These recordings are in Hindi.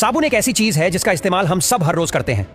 साबुन एक ऐसी चीज है जिसका इस्तेमाल हम सब हर रोज करते हैं।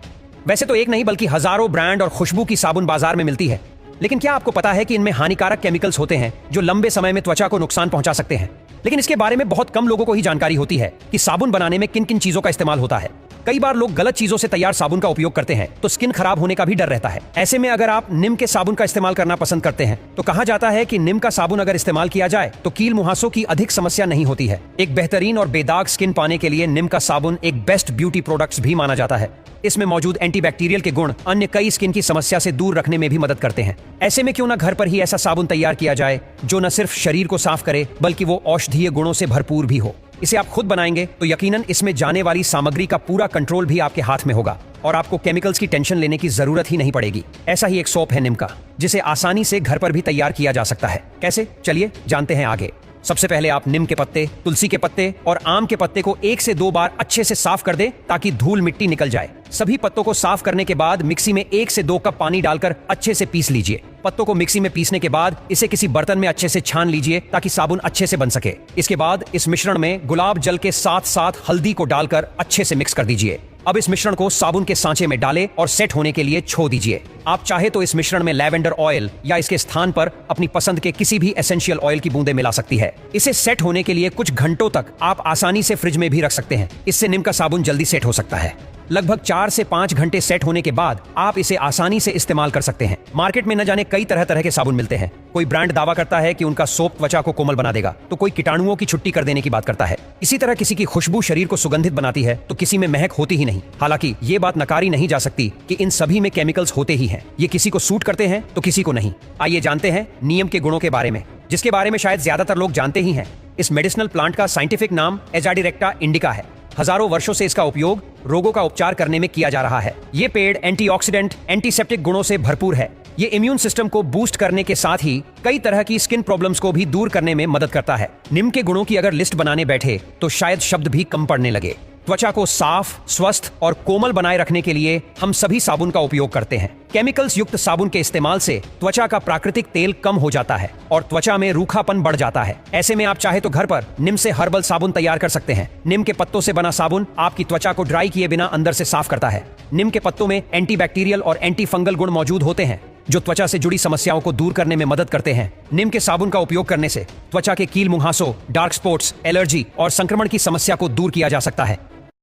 वैसे तो एक नहीं बल्कि हजारों ब्रांड और खुशबू की साबुन बाजार में मिलती है, लेकिन क्या आपको पता है कि इनमें हानिकारक केमिकल्स होते हैं जो लंबे समय में त्वचा को नुकसान पहुंचा सकते हैं। लेकिन इसके बारे में बहुत कम लोगों को ही जानकारी होती है कि साबुन बनाने में किन किन चीजों का इस्तेमाल होता है। कई बार लोग गलत चीजों से तैयार साबुन का उपयोग करते हैं तो स्किन खराब होने का भी डर रहता है। ऐसे में अगर आप नीम के साबुन का इस्तेमाल करना पसंद करते हैं तो कहा जाता है कि नीम का साबुन अगर इस्तेमाल किया जाए तो कील मुहासों की अधिक समस्या नहीं होती है। एक बेहतरीन और बेदाग स्किन पाने के लिए नीम का साबुन एक बेस्ट ब्यूटी प्रोडक्ट्स भी माना जाता है। इसमें मौजूद एंटीबैक्टीरियल के गुण अन्य कई स्किन की समस्या से दूर रखने में भी मदद करते हैं। ऐसे में क्यों ना घर पर ही ऐसा साबुन तैयार किया जाए जो न सिर्फ शरीर को साफ करे बल्कि वो औषधीय गुणों से भरपूर भी हो। इसे आप खुद बनाएंगे तो यकीनन इसमें जाने वाली सामग्री का पूरा कंट्रोल भी आपके हाथ में होगा और आपको केमिकल्स की टेंशन लेने की जरूरत ही नहीं पड़ेगी। ऐसा ही एक सोप है नीम का, जिसे आसानी से घर पर भी तैयार किया जा सकता है। कैसे, चलिए जानते हैं आगे। सबसे पहले आप नीम के पत्ते, तुलसी के पत्ते और आम के पत्ते को 1 से 2 बार अच्छे से साफ कर दें ताकि धूल मिट्टी निकल जाए। सभी पत्तों को साफ करने के बाद मिक्सी में 1 से 2 कप पानी डालकर अच्छे से पीस लीजिए। पत्तों को मिक्सी में पीसने के बाद इसे किसी बर्तन में अच्छे से छान लीजिए ताकि साबुन अच्छे से बन सके। इसके बाद इस मिश्रण में गुलाब जल के साथ साथ हल्दी को डालकर अच्छे से मिक्स कर दीजिए। अब इस मिश्रण को साबुन के सांचे में डालें और सेट होने के लिए छोड़ दीजिए। आप चाहे तो इस मिश्रण में लैवेंडर ऑयल या इसके स्थान पर अपनी पसंद के किसी भी एसेंशियल ऑयल की बूंदें मिला सकती है। इसे सेट होने के लिए कुछ घंटों तक आप आसानी से फ्रिज में भी रख सकते हैं। इससे नीम का साबुन जल्दी सेट हो सकता है। लगभग 4 से 5 घंटे सेट होने के बाद आप इसे आसानी से इस्तेमाल कर सकते हैं। मार्केट में न जाने कई तरह तरह के साबुन मिलते हैं। कोई ब्रांड दावा करता है कि उनका सोप त्वचा को कोमल बना देगा, तो कोई कीटाणुओं की छुट्टी कर देने की बात करता है। इसी तरह किसी की खुशबू शरीर को सुगंधित बनाती है तो किसी में महक होती ही नहीं। हालांकि ये बात नकारी नहीं जा सकती कि इन सभी में केमिकल्स होते ही हैं। ये किसी को सूट करते हैं तो किसी को नहीं। आइए जानते हैं नीम के गुणों के बारे में, जिसके बारे में शायद ज्यादातर लोग जानते ही हैं। इस मेडिसिनल प्लांट का साइंटिफिक नाम एजाडिरेक्टा इंडिका है। हजारों वर्षों से इसका उपयोग रोगों का उपचार करने में किया जा रहा है। ये पेड़ एंटीऑक्सीडेंट, एंटीसेप्टिक गुणों से भरपूर है। ये इम्यून सिस्टम को बूस्ट करने के साथ ही कई तरह की स्किन प्रॉब्लम्स को भी दूर करने में मदद करता है। नीम के गुणों की अगर लिस्ट बनाने बैठे तो शायद शब्द भी कम पड़ने लगे। त्वचा को साफ, स्वस्थ और कोमल बनाए रखने के लिए हम सभी साबुन का उपयोग करते हैं। केमिकल्स युक्त साबुन के इस्तेमाल से त्वचा का प्राकृतिक तेल कम हो जाता है और त्वचा में रूखापन बढ़ जाता है। ऐसे में आप चाहे तो घर पर नीम से हर्बल साबुन तैयार कर सकते हैं। नीम के पत्तों से बना साबुन आपकी त्वचा को ड्राई किए बिना अंदर से साफ करता है। नीम के पत्तों में एंटीबैक्टीरियल और एंटी फंगल गुण मौजूद होते हैं जो त्वचा से जुड़ी समस्याओं को दूर करने में मदद करते हैं। नीम के साबुन का उपयोग करने से त्वचा के कील मुहासों, डार्क स्पॉट्स, एलर्जी और संक्रमण की समस्या को दूर किया जा सकता है।